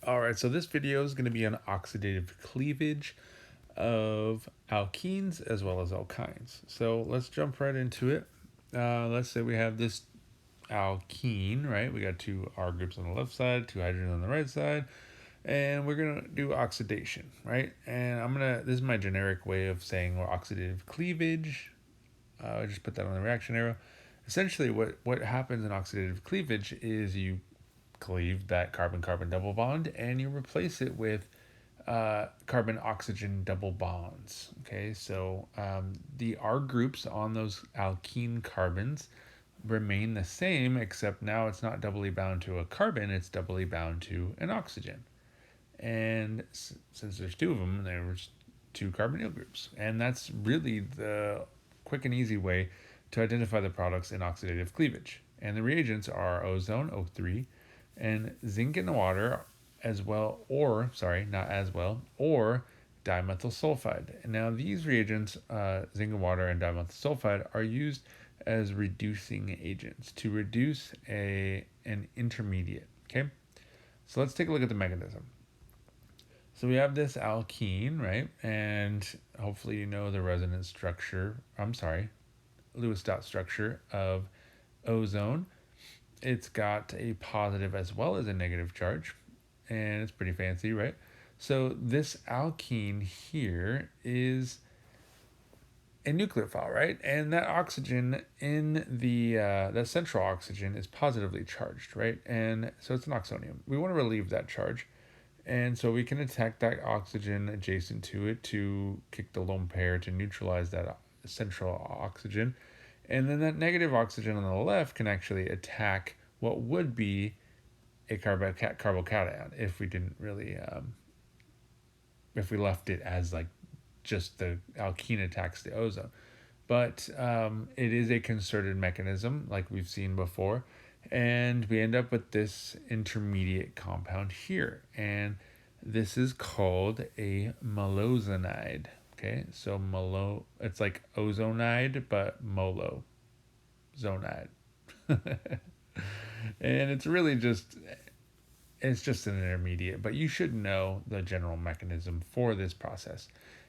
Alright, so this video is going to be on oxidative cleavage of alkenes as well as alkynes. So let's jump right into it. Let's say we have this alkene, right? We got two R groups on the left side, two hydrogens on the right side, and we're going to do oxidation, right? And this is my generic way of saying oxidative cleavage. I just put that on the reaction arrow. Essentially, what happens in oxidative cleavage is you cleave that carbon-carbon double bond and you replace it with carbon-oxygen double bonds. Okay, so the R groups on those alkene carbons remain the same, except now it's not doubly bound to a carbon, it's doubly bound to an oxygen. And since there's two of them, there's two carbonyl groups. And that's really the quick and easy way to identify the products in oxidative cleavage. And the reagents are ozone, O3, and zinc in the water as well, or dimethyl sulfide. And now these reagents, zinc in water and dimethyl sulfide, are used as reducing agents to reduce an intermediate. Okay, so let's take a look at the mechanism. So we have this alkene, right? And hopefully you know the Lewis dot structure of ozone. It's got a positive as well as a negative charge, and it's pretty fancy, right? So this alkene here is a nucleophile, right? And that oxygen in that central oxygen is positively charged, right? And so it's an oxonium. We want to relieve that charge. And so we can attack that oxygen adjacent to it to kick the lone pair to neutralize that central oxygen. And then that negative oxygen on the left can actually attack what would be a carbocation if we didn't really, if we left it as like just the alkene attacks the ozone. But it is a concerted mechanism like we've seen before. And we end up with this intermediate compound here. And this is called a malozonide. Okay, so it's like ozonide, but molozonide. And it's really just an intermediate, but you should know the general mechanism for this process.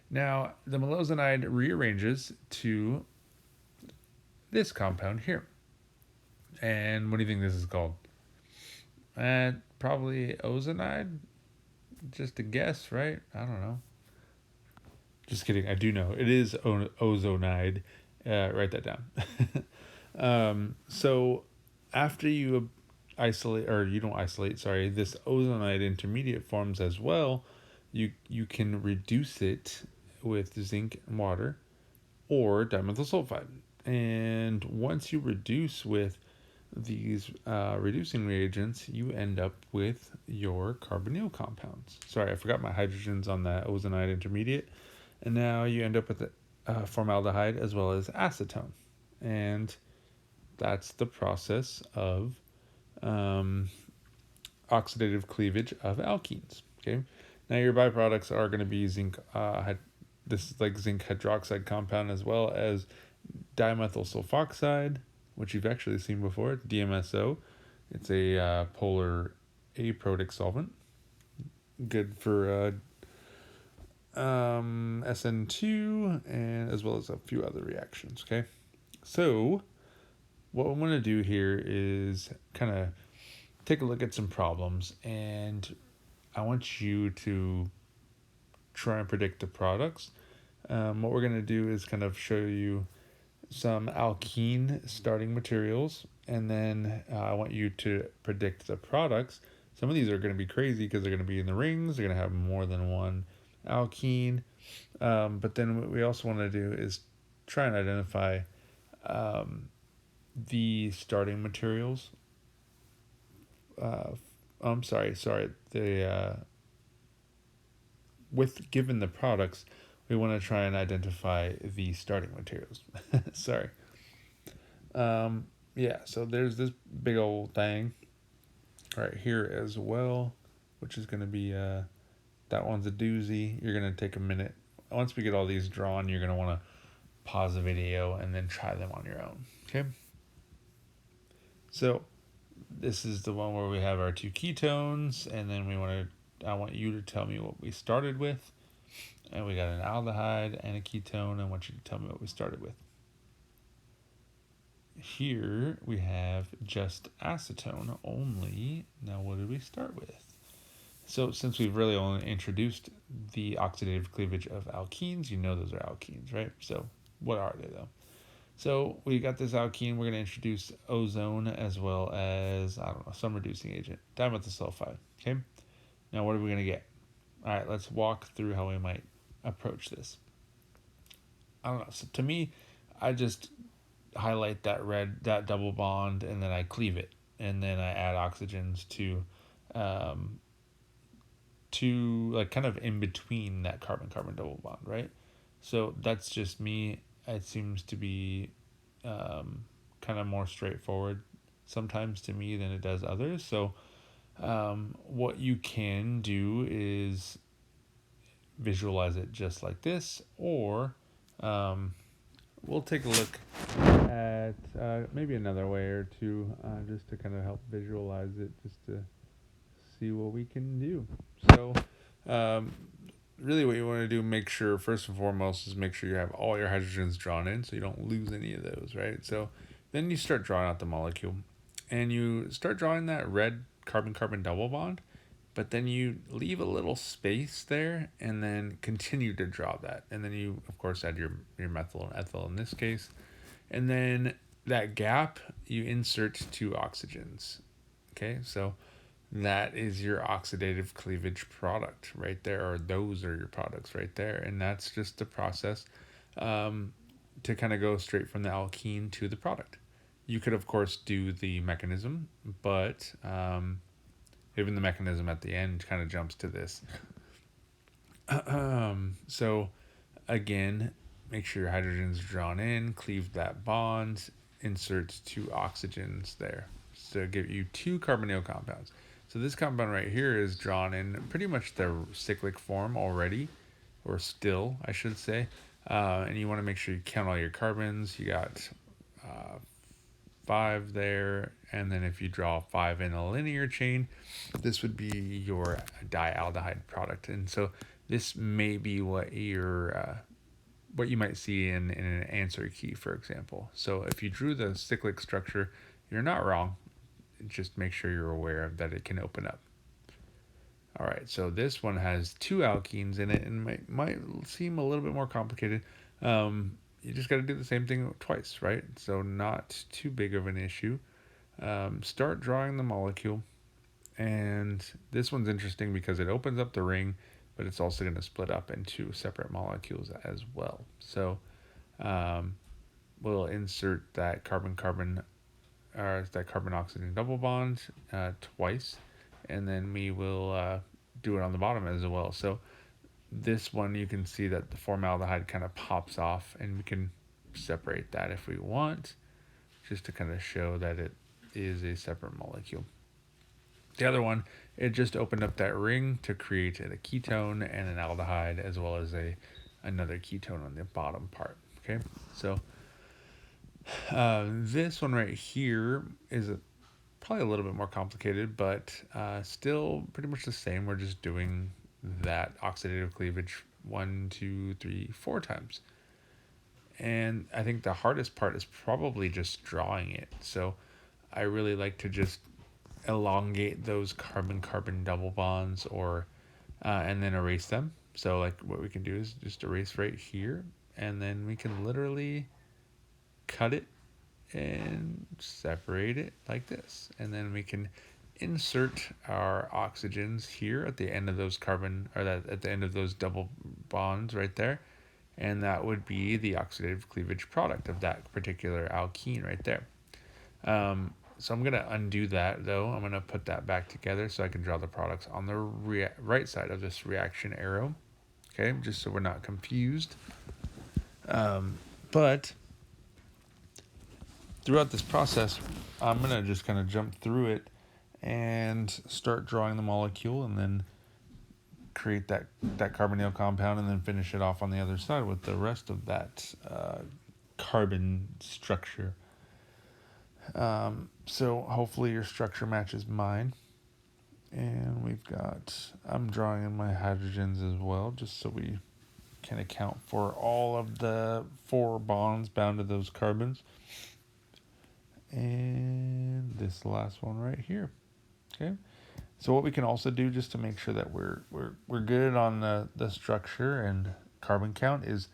Now, the malozonide rearranges to this compound here. And what do you think this is called? Probably ozonide. Just a guess, right? I don't know. Just kidding. I do know. It is ozonide. Write that down. So after you this ozonide intermediate forms as well, you can reduce it with zinc and water or dimethyl sulfide. And once you reduce with these reducing reagents, you end up with your carbonyl compounds. Sorry, I forgot my hydrogens on that ozonide intermediate. And now you end up with formaldehyde as well as acetone. And that's the process of oxidative cleavage of alkenes. Okay, now your byproducts are going to be zinc. This is like zinc hydroxide compound as well as dimethyl sulfoxide, which you've actually seen before, DMSO. It's a polar aprotic solvent, good for SN2 and as well as a few other reactions. Okay, so what we want to do here is kind of take a look at some problems, and I want you to try and predict the products. What we're going to do is kind of show you some alkene starting materials, and then I want you to predict the products. Some of these are going to be crazy because they're going to be in the rings. They're going to have more than one alkene. But then what we also want to do is try and identify the starting materials. Given the products, we want to try and identify the starting materials. Sorry. So there's this big old thing right here as well, which is going to be, that one's a doozy. You're going to take a minute. Once we get all these drawn, you're going to want to pause the video and then try them on your own. Okay? So this is the one where we have our two ketones, and then we want to I want you to tell me what we started with. And we got an aldehyde and a ketone. I want you to tell me what we started with. Here we have just acetone only. Now what did we start with? So since we've really only introduced the oxidative cleavage of alkenes, you know those are alkenes, right? So what are they though? So we got this alkene. We're going to introduce ozone as well as, I don't know, some reducing agent, dimethyl sulfide. Okay. Now what are we going to get? All right, let's walk through how we might approach this. I don't know. So to me, I just highlight that double bond, and then I cleave it, and then I add oxygens um, to like kind of in between that carbon-carbon double bond, right? So that's just me. It seems to be kind of more straightforward sometimes to me than it does others. So what you can do is visualize it just like this, or we'll take a look at maybe another way or two, just to kind of help visualize it, just to see what we can do. So really what you want to do, make sure first and foremost is make sure you have all your hydrogens drawn in so you don't lose any of those, right? So then you start drawing out the molecule, and you start drawing that red carbon-carbon double bond, but then you leave a little space there and then continue to draw that. And then you, of course, add your methyl and ethyl in this case. And then that gap, you insert 2 oxygens. Okay, so that is your oxidative cleavage product right there, or those are your products right there. And that's just the process to kind of go straight from the alkene to the product. You could, of course, do the mechanism, but even the mechanism at the end kind of jumps to this. So again, make sure your hydrogen's drawn in, cleave that bond, insert 2 oxygens there to give you 2 carbonyl compounds. So this compound right here is drawn in pretty much the cyclic form already, or still, I should say. And you want to make sure you count all your carbons. You got 5 there, and then if you draw 5 in a linear chain, this would be your dialdehyde product. And so this may be what what you might see in an answer key, for example. So if you drew the cyclic structure, you're not wrong. Just make sure you're aware of that it can open up. All right, so this one has 2 alkenes in it, and might seem a little bit more complicated. You just got to do the same thing twice, right? So not too big of an issue. Start drawing the molecule, and this one's interesting because it opens up the ring, but it's also going to split up into separate molecules as well. So we'll insert that carbon-carbon, or that carbon-oxygen double bond twice, and then we will do it on the bottom as well. So this one, you can see that the formaldehyde kind of pops off, and we can separate that if we want, just to kind of show that it is a separate molecule. The other one, it just opened up that ring to create a ketone and an aldehyde, as well as another ketone on the bottom part. Okay, so this one right here is probably a little bit more complicated, but still pretty much the same. We're just doing that oxidative cleavage 1, 2, 3, 4 times. And I think the hardest part is probably just drawing it. So I really like to just elongate those carbon-carbon double bonds, or and then erase them. So like what we can do is just erase right here, and then we can literally cut it and separate it like this. And then we can insert our oxygens here at the end of those at the end of those double bonds right there. And that would be the oxidative cleavage product of that particular alkene right there. So I'm going to undo that, though. I'm going to put that back together so I can draw the products on the right side of this reaction arrow. Okay, just so we're not confused. But throughout this process, I'm going to just kind of jump through it and start drawing the molecule, and then create that carbonyl compound, and then finish it off on the other side with the rest of that carbon structure. So hopefully your structure matches mine. And I'm drawing in my hydrogens as well, just so we can account for all of the 4 bonds bound to those carbons. And this last one right here. Okay. So what we can also do, just to make sure that we're good on the structure and carbon count, is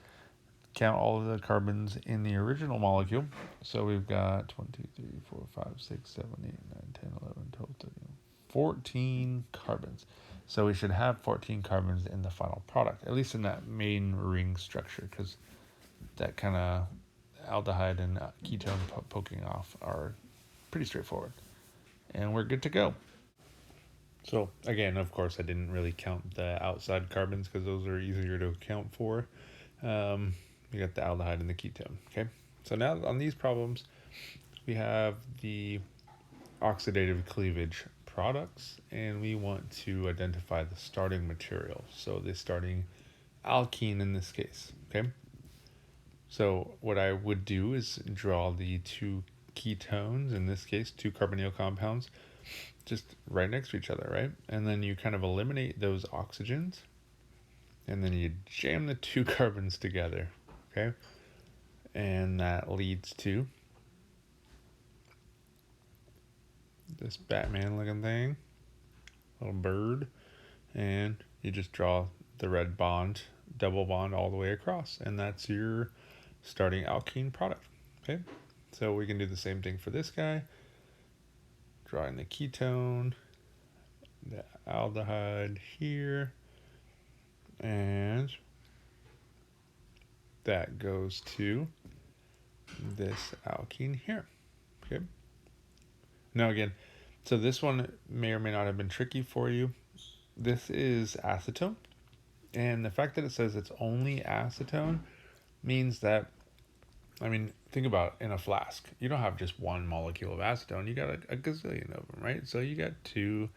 count all of the carbons in the original molecule. So we've got 1, 2, 3, 4, 5, 6, 7, 8, 9, 10, 11, 12, 13, 14 carbons. So we should have 14 carbons in the final product, at least in that main ring structure, because that kind of aldehyde and ketone poking off are pretty straightforward. And we're good to go. So again, of course, I didn't really count the outside carbons because those are easier to account for. We got the aldehyde and the ketone. Okay, so now on these problems, we have the oxidative cleavage products, and we want to identify the starting material. So the starting alkene in this case. Okay, so what I would do is draw the 2 ketones, in this case 2 carbonyl compounds, just right next to each other, right? And then you kind of eliminate those oxygens, and then you jam the 2 carbons together, okay? And that leads to this Batman looking thing, little bird, and you just draw the red bond, double bond all the way across, and that's your starting alkene product, okay? So we can do the same thing for this guy, drawing the ketone, the aldehyde here, and that goes to this alkene here. Okay. Now again, so this one may or may not have been tricky for you. This is acetone, and the fact that it says it's only acetone means that, I mean, think about it, in a flask, you don't have just one molecule of acetone, you got a gazillion of them, right? So you got 2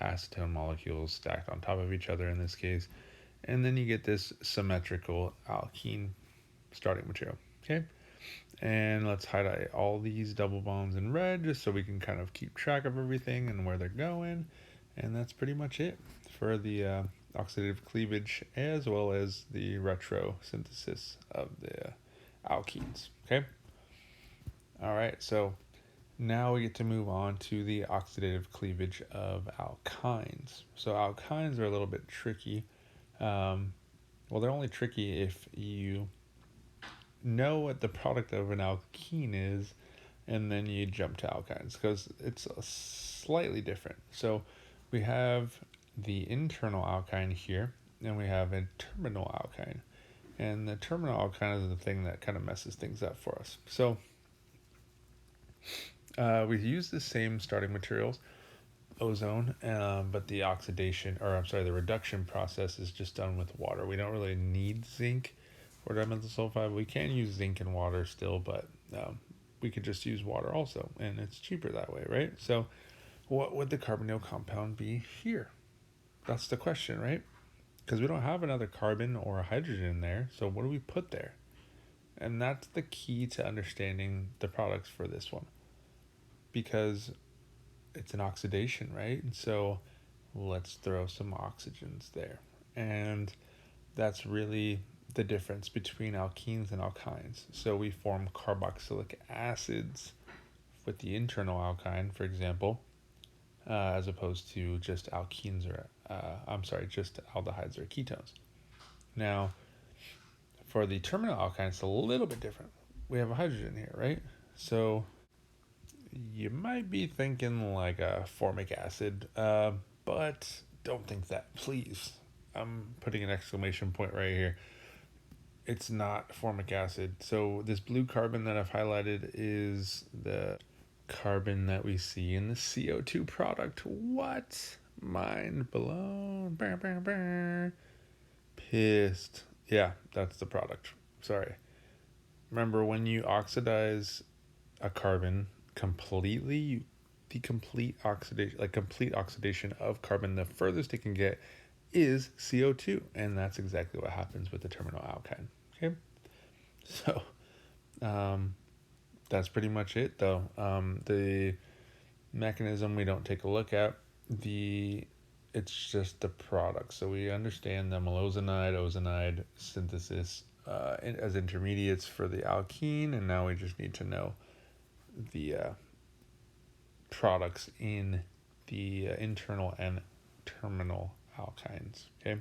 acetone molecules stacked on top of each other in this case, and then you get this symmetrical alkene starting material. Okay, and let's highlight all these double bonds in red just so we can kind of keep track of everything and where they're going. And that's pretty much it for the oxidative cleavage as well as the retro synthesis of the alkenes. Okay, all right, so now we get to move on to the oxidative cleavage of alkynes. So alkynes are a little bit tricky. Well, they're only tricky if you know what the product of an alkene is, and then you jump to alkynes, because it's slightly different. So we have the internal alkyne here, and we have a terminal alkyne. And the terminal alkyne is the thing that kind of messes things up for us. So we use the same starting materials, ozone, but the the reduction process is just done with water. We don't really need zinc or dimethyl sulfide. We can use zinc and water still, but we could just use water also, and it's cheaper that way, right? So what would the carbonyl compound be here? That's the question, right? Because we don't have another carbon or a hydrogen in there, so what do we put there? And that's the key to understanding the products for this one, because it's an oxidation, right? And so let's throw some oxygens there. And that's really the difference between alkenes and alkynes. So we form carboxylic acids with the internal alkyne, for example, as opposed to just alkenes or, just aldehydes or ketones. Now, for the terminal alkyne, it's a little bit different. We have a hydrogen here, right? So you might be thinking like a formic acid, but don't think that, please. I'm putting an exclamation point right here. It's not formic acid. So this blue carbon that I've highlighted is the carbon that we see in the CO2 product. What? Mind blown. Bah, bah, bah. Pissed. Yeah, that's the product. Sorry. Remember, when you oxidize a carbon completely, the complete oxidation of carbon, the furthest it can get is CO2, and that's exactly what happens with the terminal alkyne. Okay, so that's pretty much it, though. The mechanism we don't take a look at. it's just the product. So we understand the malosonide, ozonide synthesis as intermediates for the alkene, and now we just need to know the products in the internal and terminal alkynes. Okay,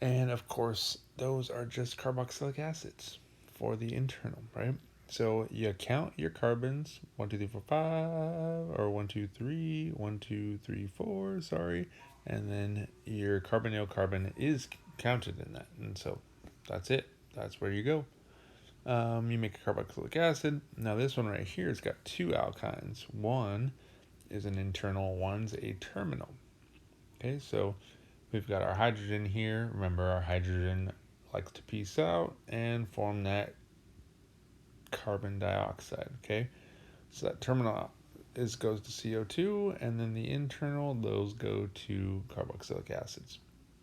and of course those are just carboxylic acids for the internal, right? So you count your carbons, 1, 2, 3, 4, 5, or 1, 2, 3, 1, 2, 3, 4, sorry. And then your carbonyl carbon is counted in that. And so that's it. That's where you go. You make a carboxylic acid. Now this one right here has got two alkynes. One is an internal, one's a terminal. Okay, so we've got our hydrogen here. Remember, our hydrogen likes to piece out and form that carbon dioxide. Okay, so that terminal goes to CO2, and then the internal, those go to carboxylic acids.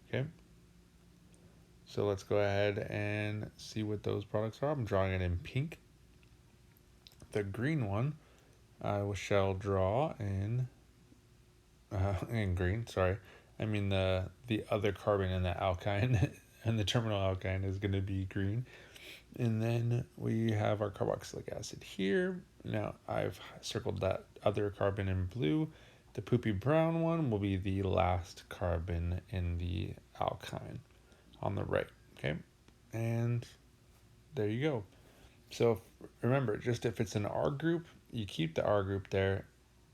Okay, so let's go ahead and see what those products are. I'm drawing it in pink. The green one I shall draw in green, sorry. I mean the other carbon in the alkyne and the terminal alkyne is going to be green. And then we have our carboxylic acid here. Now I've circled that other carbon in blue. The poopy brown one will be the last carbon in the alkyne on the right. Okay, and there you go. So remember, just if it's an R group, you keep the R group there,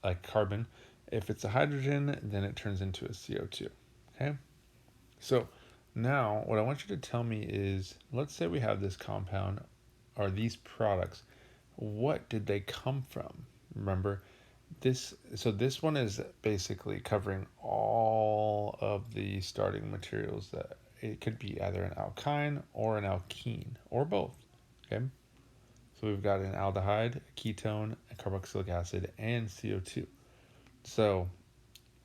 like carbon. If it's a hydrogen, then it turns into a CO2. Okay, so now what I want you to tell me is, let's say we have this compound or these products. What did they come from? Remember, this one is basically covering all of the starting materials. That it could be either an alkyne or an alkene or both. Okay, so we've got an aldehyde, a ketone, a carboxylic acid, and CO2. So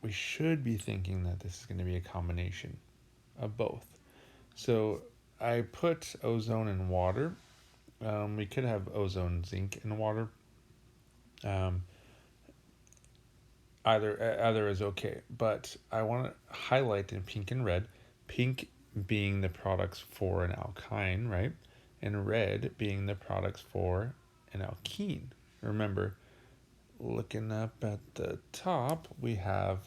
we should be thinking that this is going to be a combination of both. So I put ozone and water. We could have ozone, zinc, and water. Either is okay, but I want to highlight in pink and red. Pink being the products for an alkyne, right? And red being the products for an alkene. Remember, looking up at the top, we have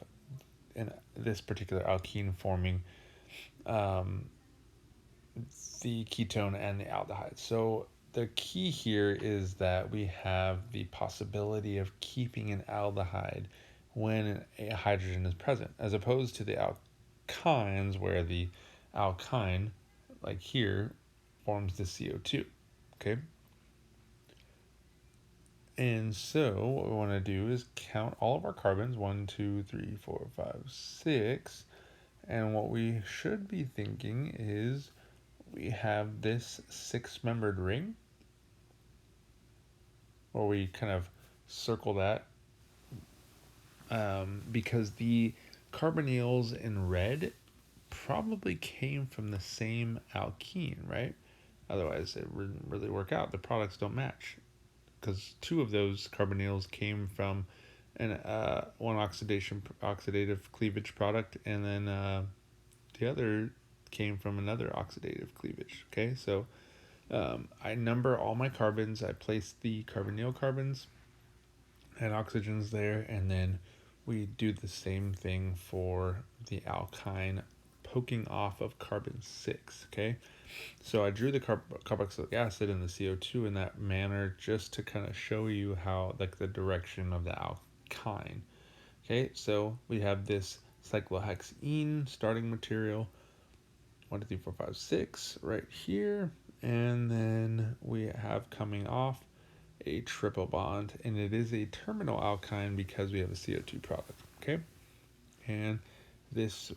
in this particular alkene forming the ketone and the aldehyde. So the key here is that we have the possibility of keeping an aldehyde when a hydrogen is present, as opposed to the alkynes where the alkyne, like here, forms the CO2. Okay? And so what we want to do is count all of our carbons, 1, 2, 3, 4, 5, 6. And what we should be thinking is we have this 6-membered ring, or we kind of circle that because the carbonyls in red probably came from the same alkene, right? Otherwise, it wouldn't really work out. The products don't match because 2 of those carbonyls came from one oxidative cleavage product, and then the other came from another oxidative cleavage. Okay, so I number all my carbons. I place the carbonyl carbons and oxygens there, and then we do the same thing for the alkyne, poking off of carbon 6. Okay, so I drew the carboxylic acid and the CO2 in that manner just to kind of show you how, like, the direction of the alkyne. Okay, so we have this cyclohexene starting material, 1, 2, 3, 4, 5, 6 right here, and then we have coming off a triple bond, and it is a terminal alkyne because we have a CO2 product. Okay, and this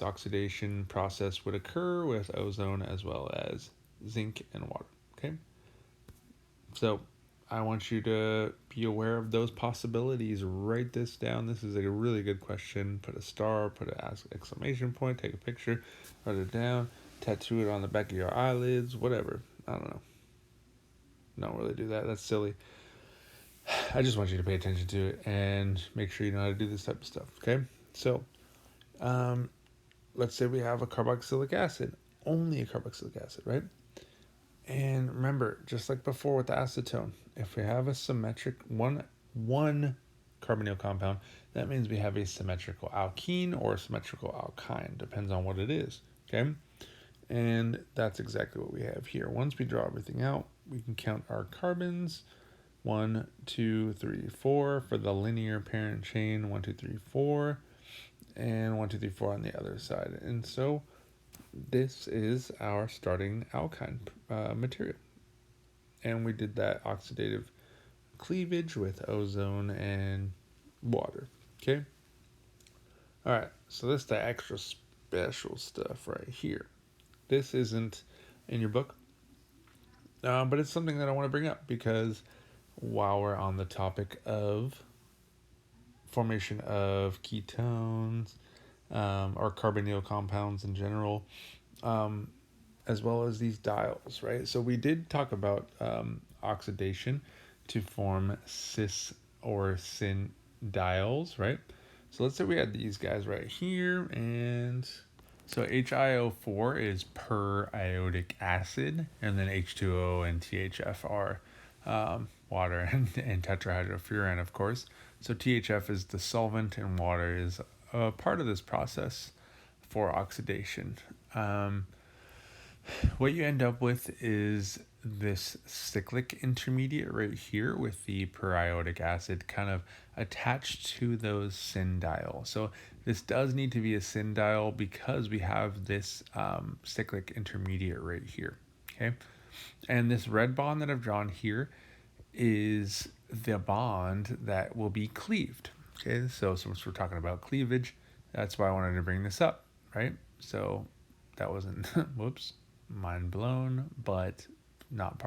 oxidation process would occur with ozone as well as zinc and water. Okay, so I want you to be aware of those possibilities. Write this down. This is a really good question. Put a star, put an exclamation point, take a picture, write it down, tattoo it on the back of your eyelids, whatever. I don't know. Don't really do that. That's silly. I just want you to pay attention to it and make sure you know how to do this type of stuff, okay? So, let's say we have a carboxylic acid, only a carboxylic acid, right? And remember, just like before with the acetone, if we have a symmetric one carbonyl compound, that means we have a symmetrical alkene or a symmetrical alkyne, depends on what it is, okay? And that's exactly what we have here. Once we draw everything out, we can count our carbons. 1, 2, 3, 4 for the linear parent chain. 1, 2, 3, 4, and 1, 2, 3, 4 on the other side. And so this is our starting alkyne material. And we did that oxidative cleavage with ozone and water. Okay? All right, so this is the extra special stuff right here. This isn't in your book, but it's something that I want to bring up because while we're on the topic of formation of ketones or carbonyl compounds in general, as well as these diols, right? So we did talk about oxidation to form cis or syn diols, right? So let's say we had these guys right here, and so HiO4 is periodic acid, and then H2O and THF are water and tetrahydrofuran, of course. So THF is the solvent, and water is a part of this process for oxidation. What you end up with is this cyclic intermediate right here with the periodic acid kind of attached to those syndiol. So this does need to be a syndiol because we have this cyclic intermediate right here. Okay, and this red bond that I've drawn here is the bond that will be cleaved. Okay, so since we're talking about cleavage, that's why I wanted to bring this up, right? So that wasn't whoops, mind blown, but not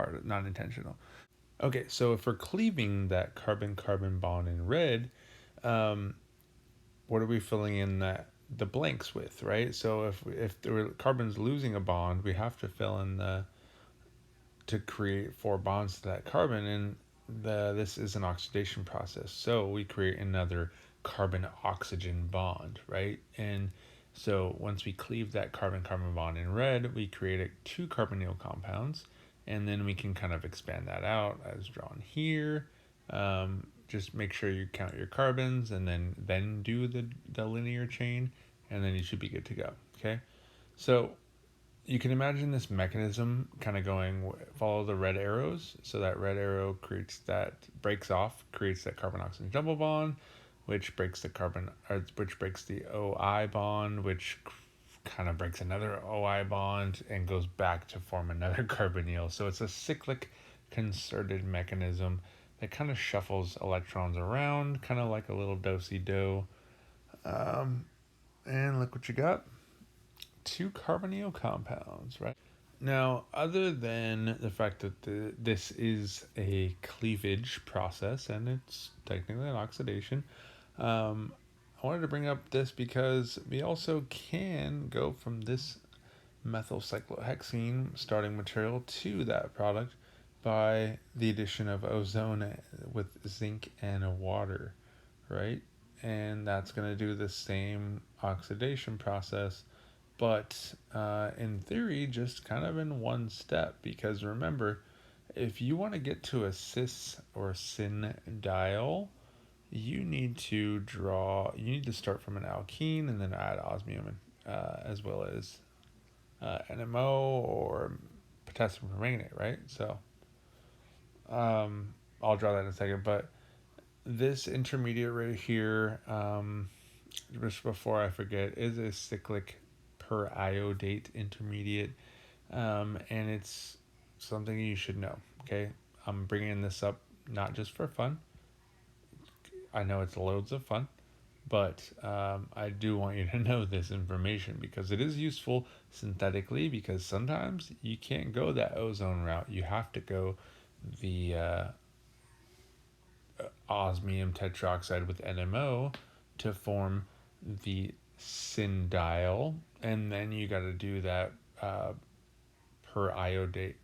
intentional. Okay, so if we're cleaving that carbon-carbon bond in red, what are we filling in the blanks with, right? So if the carbon's losing a bond, we have to fill in to create 4 bonds to that carbon, and this is an oxidation process. So we create another carbon-oxygen bond, right? And so once we cleave that carbon-carbon bond in red, we create 2 carbonyl compounds, and then we can kind of expand that out as drawn here. Just make sure you count your carbons and then do the linear chain, and then you should be good to go, okay? So you can imagine this mechanism kind of going, follow the red arrows. So that red arrow creates creates that carbon-oxygen double bond, which breaks the OI bond, which kind of breaks another OI bond and goes back to form another carbonyl. So it's a cyclic concerted mechanism that kind of shuffles electrons around, kind of like a little do-si-do. And look what you got. 2 carbonyl compounds, right? Now, other than the fact that this is a cleavage process and it's technically an oxidation, I wanted to bring up this because we also can go from this methyl cyclohexene starting material to that product by the addition of ozone with zinc and water, right? And that's going to do the same oxidation process, but in theory, just kind of in one step, because remember, if you want to get to a cis or syn diol, you need to start from an alkene and then add osmium as well as NMO or potassium permanganate, right? So I'll draw that in a second, but this intermediate right here, just before I forget, is a cyclic periodate intermediate, and it's something you should know, okay? I'm bringing this up not just for fun. I know it's loads of fun, but I do want you to know this information because it is useful synthetically, because sometimes you can't go that ozone route. You have to go the osmium tetroxide with NMO to form the syndiol, and then you got to do that periodic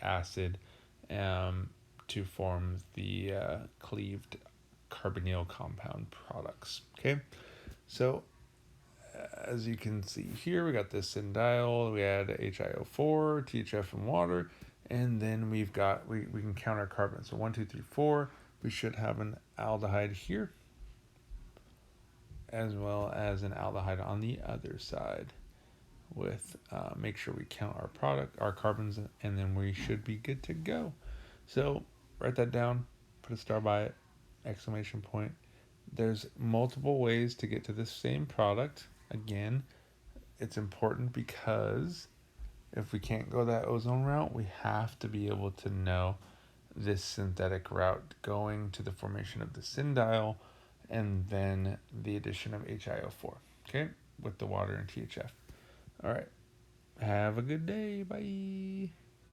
acid to form the cleaved carbonyl compound products. Okay, so as you can see here, we got this syndiol, we add HiO4, THF, and water, and then we can count our carbons. So 1, 2, 3, 4. We should have an aldehyde here, as well as an aldehyde on the other side. With make sure we count our carbons, and then we should be good to go. So write that down, put a star by it, exclamation point. There's multiple ways to get to the same product. Again, it's important because if we can't go that ozone route, we have to be able to know this synthetic route going to the formation of the syndiol and then the addition of HiO4, okay, with the water and THF. All right. Have a good day. Bye.